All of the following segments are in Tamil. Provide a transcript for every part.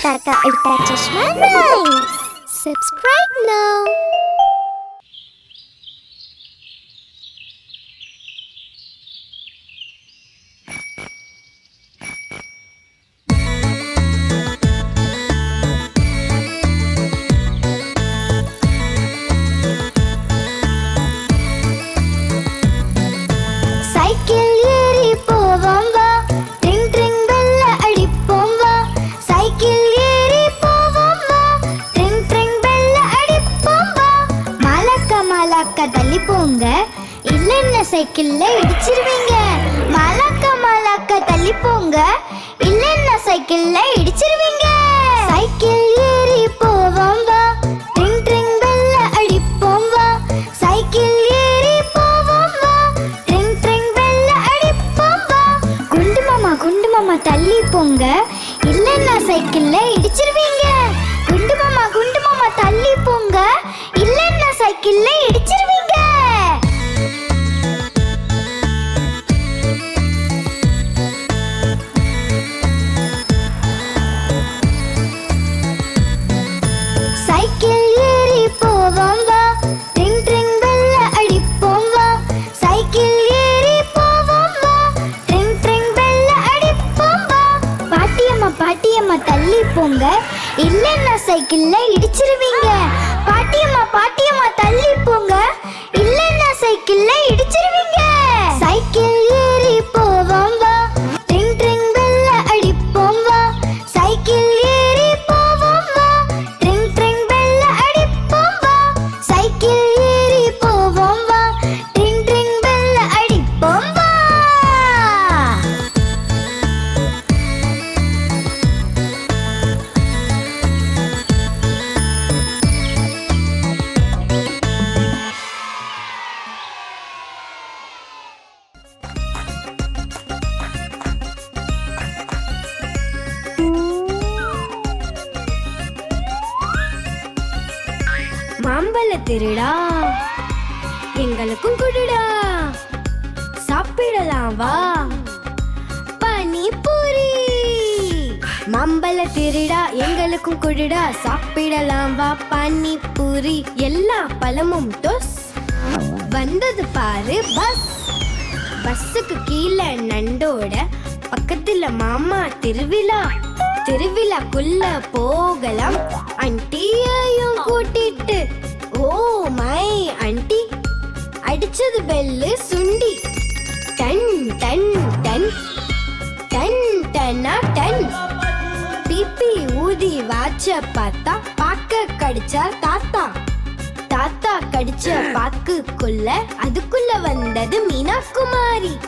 Ultra Chashma Rhymes. Subscribe now. தள்ளி போங்க இல்லன்னா சைக்கிள்ல இடிச்சிருவீங்க. மலக்க மலக்க தள்ளி போங்க இல்லன்னா சைக்கிள்ல இடிச்சிருவீங்க. சைக்கிள் ஏறி போவோம் வா, ட்ரிங் ட்ரிங் பெல்ல அடிப்போம் வா. சைக்கிள் ஏறி போவோம் வா, ட்ரிங் ட்ரிங் பெல்ல அடிப்போம் வா. குண்டு மாமா தள்ளி போங்க இல்லன்னா சைக்கிள்ல இடிச்சிருவீங்க. குண்டு மாமா தள்ளி போங்க இல்லன்னா சைக்கிள்ல இடிச்சிருவீங்க. சைக்கிள் ஏறி போவோம் வா, ட்ரிங் ட்ரிங் பெல்ல அடிப்போம் வா. சைக்கிள் ஏறி போவோம் வா, ட்ரிங் ட்ரிங் பெல்ல அடிப்போம் வா. பாட்டியம்மா தள்ளி போங்க இல்லன்னா சைக்கிள்ல இடிச்சிருவீங்க. பாட்டியம்மா தள்ளி போங்க இல்லன்னா சைக்கிள்ல இடிச்சிருவீங்க. சைக்கிள் ஏறி போவோம் வா, ட்ரிங் ட்ரிங் பெல்ல அடிப்போம் வா. சைக்கிள் ஏறி போவோம் வா, ட்ரிங் ட்ரிங் பெல்ல அடிப்போம் வா. சைக்கிள் ஏறி போவோம் வா, ட்ரிங் ட்ரிங் பெல்ல அடிப்போம் வா. மாம்பழ திருடா எங்களுக்கும் குடுடா, சாப்பிடலாம் வா பானிபூரி. மாம்பழ திருடா எங்களுக்கும் குடுடா, சாப்பிடலாம் வா பானிபூரி. எல்லா பழமும் டொஸ், வந்தது பாரு பஸ். பஸ்ஸுக்கு கீழே நண்டோட பக்கத்துல மாமா திருவிழா. திருவிழாக்குள்ள போகலாம் ஆண்டியையும் கூட்டிட்டு. ஓ மை ஆண்டி அடிச்சது பெல்லு சுண்டி. டன் டன் டன் டன் டன்னா டன். பிபி ஊதி வாச்ச பார்த்தா பாக்க கடிச்சா தாத்தா. தாத்தா கடிச்ச பாக்குக்குள்ள அதுக்குள்ள வந்தது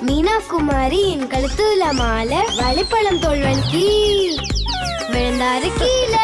மீனாகுமாரி என் கழுத்துல மாலை. வழிப்பழம் தோல்வன் கீழ் விழுந்தாரு கீழே.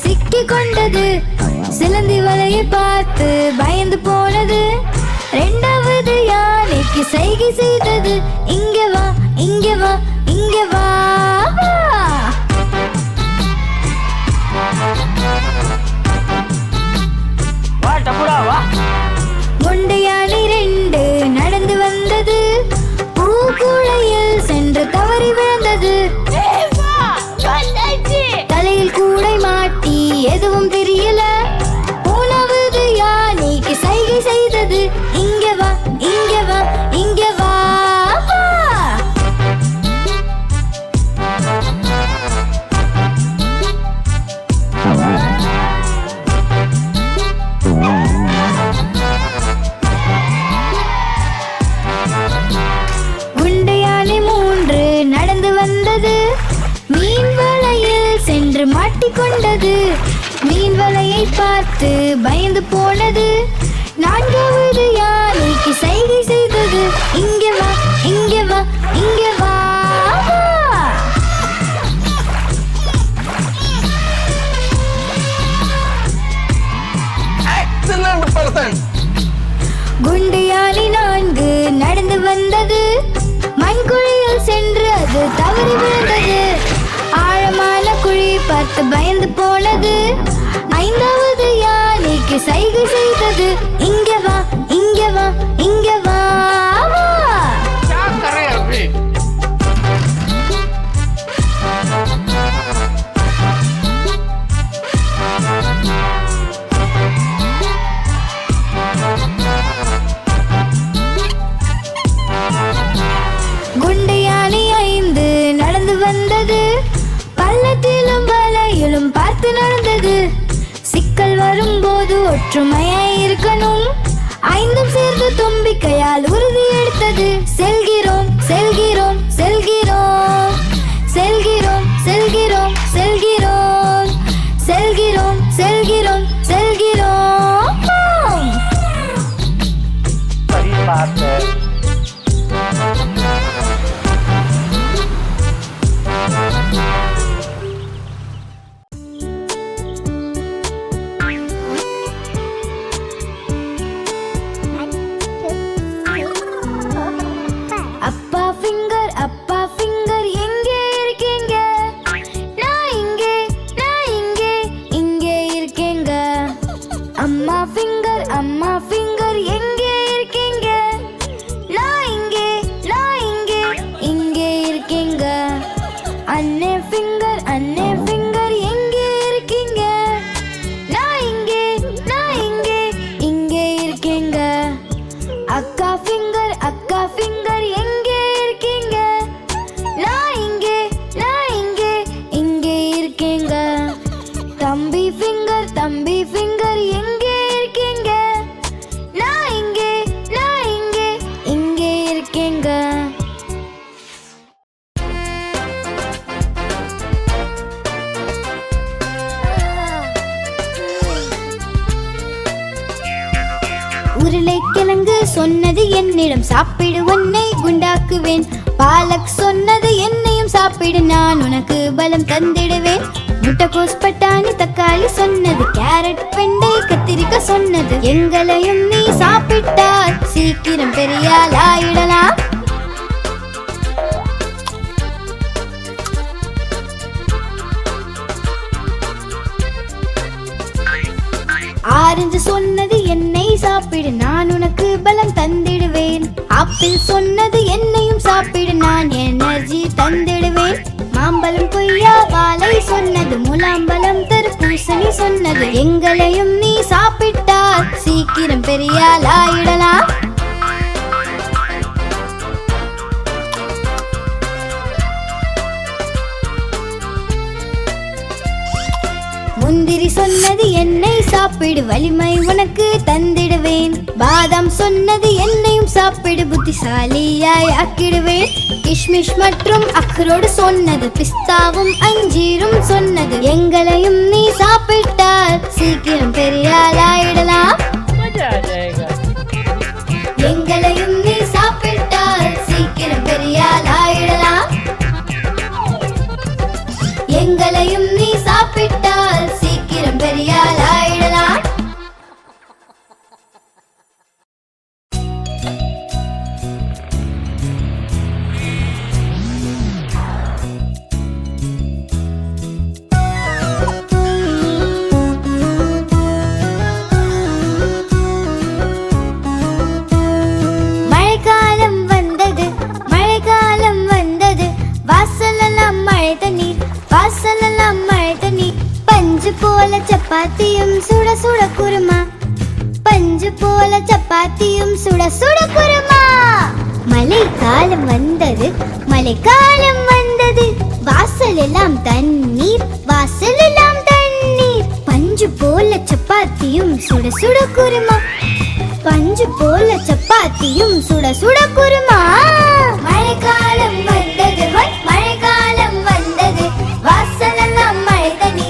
சிக்கி கொண்டது. சிலந்தி வலையை பார்த்து பயந்து போனது. இரண்டாவது யானைக்கு சைகை செய்தது. இங்க வா இங்க வா இங்க வா. ஒன்று மாட்டிக்கொண்டது. மீன் வலையை பார்த்து பயந்து போனது. நான்காவது யானைக்கு சைகை செய்தது. இங்கே வா, இங்கே வா, இங்கே வா. குண்டு யானை 4 நடந்து வந்தது. மண்குழியில் சென்று அது தவறி விழுந்தது. ஆழமான குழி பார்த்து பயந்து போனது. 5வது யானைக்கு சைகை செய்தது. இங்கே வா, இங்கே வா, இங்கே வா. குண்டு யானை 5 நடந்து வந்தது. பள்ளத்திலும் வலையிலும் பார்த்து நடந்தது. சிக்கல் வரும்போது ஒற்றுமையாய் இருக்கணும். 5ம் சேர்ந்து தும்பிக்கையால் உறுதி எடுத்தது. செல்கிறோம், செல்கிறோம், செல்கிறோம், செல்கிறோம், செல்கிறோம், செல்கிறோம், செல்கிறோம், செல்கிறோம், செல்கிறோம். சரி பார்த்து அப்பா ஃபிங்கர், அப்பா ஃபிங்கர் எங்கே இருக்கீங்க? நான் இங்கே, நான் இங்கே, இங்கே இருக்கேங்க. அம்மா ஃபிங்கர், அம்மா ஃபிங்கர் எங்கே இருக்கீங்க? நான் இங்கே, நான் இங்கே, இங்கே இருக்கேங்க. அண்ணே ஃபிங்கர், அண்ணே ஃபிங்கர் எங்கே இருக்கீங்க? நான் இங்கே, நான் இங்கே, இங்கே இருக்கேங்க. அக்கா ஃபிங்கர், அக்கா ஃபிங்கர் எங்கே இருக்கீங்க? நான் இங்கே, நான் இங்கே, இங்கே இருக்கேங்க. தம்பி ஃபிங்கர், தம்பி ஃபிங்கர் எங்கே இருக்கீங்க? நான் இங்கே, நான் இங்கே, இங்கே இருக்கேங்க. உருளைக்கிழங்கு சொன்னது என்னிடம் சாப்பிடு உன்னை குண்டாக்குவேன். பாலக் சொன்னது என்னையும் சாப்பிடு நான் உனக்கு பலம் தந்திடுவேன். முட்டைக்கோஸ் பட்டாணி தக்காளி சொன்னது. கேரட் வெண்டை கத்திரிக்காய் சொன்னது. எங்களையும் நீ சாப்பிட்டால் சீக்கிரம் பெரியாள் ஆயிடலாம். ஆரஞ்சு சொன்னது என்னை சாப்பிடு நான் உனக்கு பலம் தந்திடுவேன். ஆப்பிள் சொன்னது என்னையும் சாப்பிடு நான் எனர்ஜி தந்திடுவேன். மாம்பழம் கொய்யா வாழை சொன்னது. முலாம்பழம் தர்பூசணி சொன்னது. எங்களையும் நீ சாப்பிட்டால் சீக்கிரம் பெரியாள் ஆயிடலாம். முந்திரி சொன்னது என்னை சாப்பிடு வலிமை உனக்கு தந்திடுவேன். பாதாம் சொன்னது என்னையும் சாப்பிடு புத்திசாலியாய் ஆக்கிடுவேன். கிஷ்மிஷ் மற்றும் அக்ரோடு சொன்னது. பிஸ்தாவும் அஞ்சீரும் சொன்னது. எங்களையும் நீ சாப்பிட்டால் சீக்கிரம் பெரியாள் ஆயிடலாம். எங்களையும் நீ சாப்பிட்டால் சீக்கிரம் பெரியாள் ஆயிடலாம். எங்களையும் நீ சாப்பிட்டால் சீக்கிரம் பெரியாள் ஆயிடலாம். மழைக்காலம் வந்தது, மழைக்காலம் வந்தது. வாசலெல்லாம் மழை தண்ணீர், வாசலெல்லாம் மழை தண்ணீர். பஞ்சு போல சப்பாத்தியும் சுட சுட குருமா. பஞ்சு போல சப்பாத்தியும் சுட சுட குருமா. மழைக்காலம் வந்தது, மழைக்காலம் வந்தது. வாசலெல்லாம் தண்ணீர், வாசலெல்லாம் தண்ணீர். பஞ்சு போல சப்பாத்தியும் சுட சுட குருமா. பஞ்சு போல சப்பாத்தியும் சுட சுட குருமா. மழைக்காலம் வந்தது, மழைக்காலம் வந்தது. வாசலெல்லாம் மழை தண்ணீர்,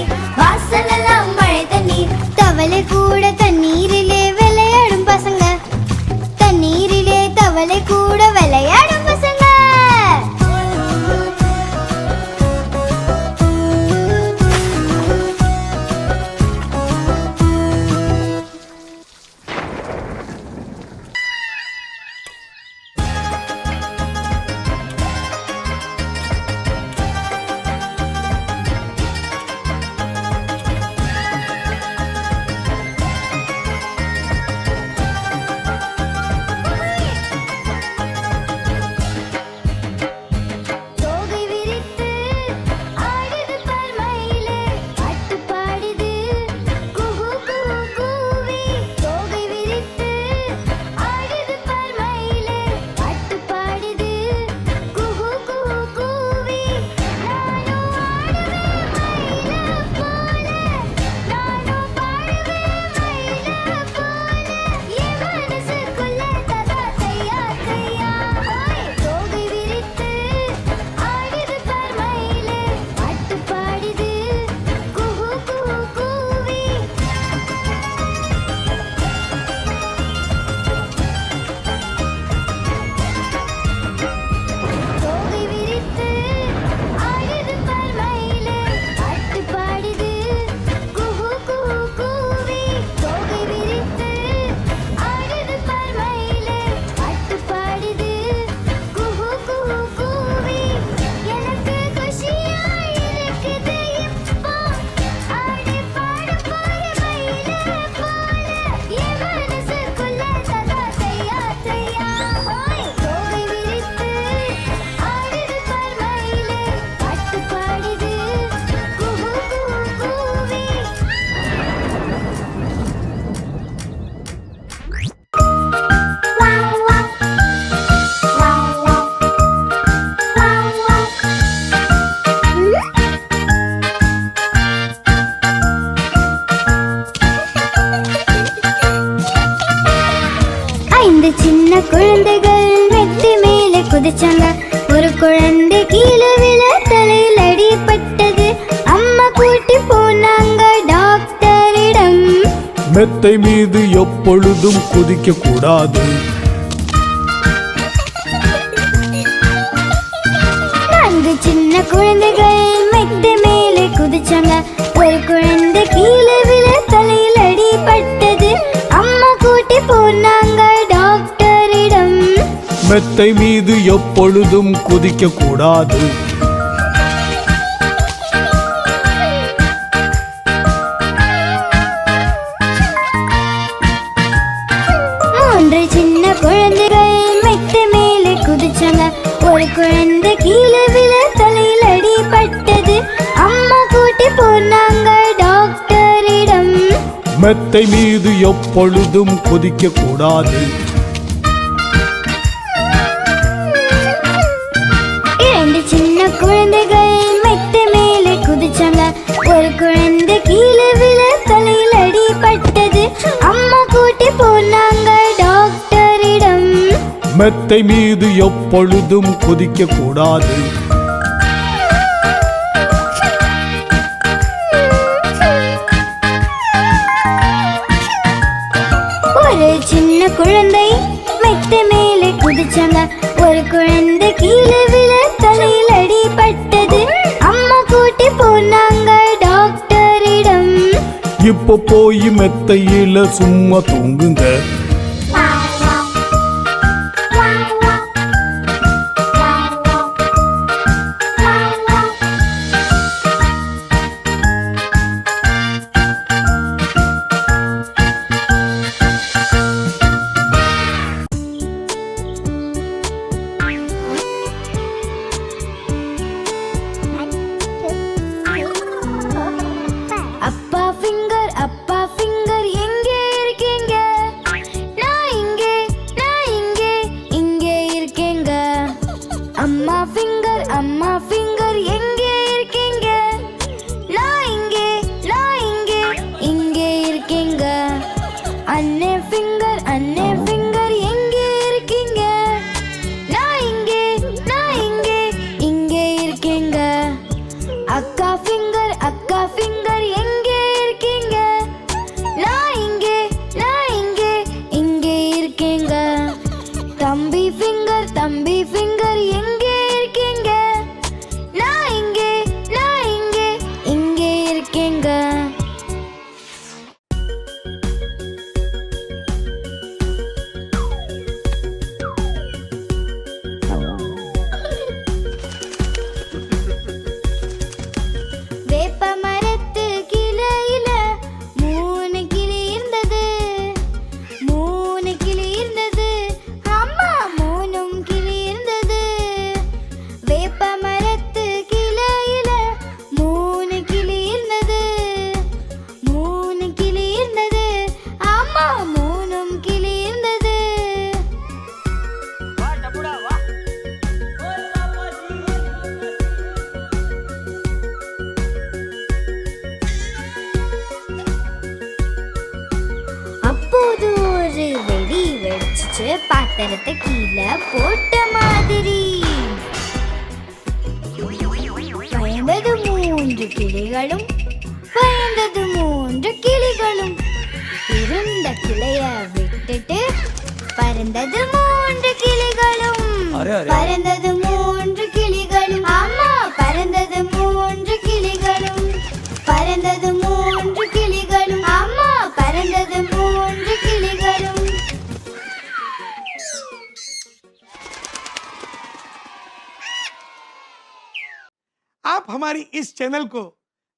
குதிச்சாங்க. ஒரு குழந்தை கீழே விழ தலையில் அடிபட்டது. அம்மா கூட்டி போனாங்க டாக்டரிடம். மெத்தை மீது எப்பொழுதும் குதிக்க கூடாது. 4 சின்ன குழந்தைகள் மெத்தை மேலே குதிச்சாங்க. ஒரு குழந்தை கீழே விழ தலையில் அடிபட்டது. அம்மா கூட்டி போனாங்க டாக்டரிடம். மெத்தை மீது எப்பொழுதும் குதிக்க கூடாது. 3 சின்ன குழந்தைகள் மெத்தை மேலே குதிச்சாங்க. ஒரு குழந்தை கீழே விழ தலையில் அடிபட்டது. அம்மா கூட்டி போனாங்க டாக்டரிடம். மெத்தை மீது எப்பொழுதும் குதிக்க கூடாது. 2 சின்ன குழந்தைகள் மெத்தை மேலே குதிச்சாங்க. ஒரு குழந்தை கீழே விழ தலையில் அடிபட்டது. அம்மா கூட்டி போனாங்க டாக்டரிடம். மெத்தை மீது எப்பொழுதும் குதிக்க கூடாது. ஒரு சின்ன குழந்தை மெத்தை மேலே குதிச்சாங்க. ஒரு குழந்தை கீழே விழ தலையில் அடிபட்டது. அம்மா கூட்டி போனாங்க டாக்டரிடம். இப்ப போய் மெத்தையில சும்மா தூங்குங்க. அப்பா ஃபிங்கர் எங்கே இருக்கீங்க? நான் இங்கே இங்கே இருக்கேங்க. அம்மா ஃபிங்கர் எங்கே இருக்கீங்க? நான் இங்கே இங்கே இருக்கேங்க. அண்ணே ஃபிங்கர் எங்கே இருக்கீங்க? நான் இங்கே இங்கே இருக்கேங்க. அக்கா ஃபிங்கர் எங்கே இருக்கீங்க? நான் இங்கே இங்கே இருக்கேங்க. தம்பி ஃபிங்கர் எங்கே இருக்கீங்க? நான் இங்கே இங்கே இருக்கேங்க. வேப்ப மரத்து கிளையில 3 கிளி இருந்தது. 3 கிளி இருந்தது. அம்மா 3 கிளி இருந்தது. வேப்ப மரத்து கிளையில 3 கிளி இருந்தது. 3 கிளி இருந்தது. அம்மா 3 கிளி இருந்தது. அப்போது ஒரு வெடி வெடிச்சு பாத்திரத்தை கீழே போட்ட மாதிரி. பயந்தது 3 கிளிகளும். இருந்த கிளைய விட்டுட்டு பறந்தது 3 கிளிகளும். பறந்தது 3 கிளிகளும். ஆமா, பறந்தது 3 கிளிகளும். பறந்தது 3 கிளிகளும். ஆமா, பறந்தது 3 கிளிகளும். आप हमारी इस चैनल को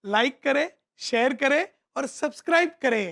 लाइक करें, शेयर करें और सब्सक्राइब करें।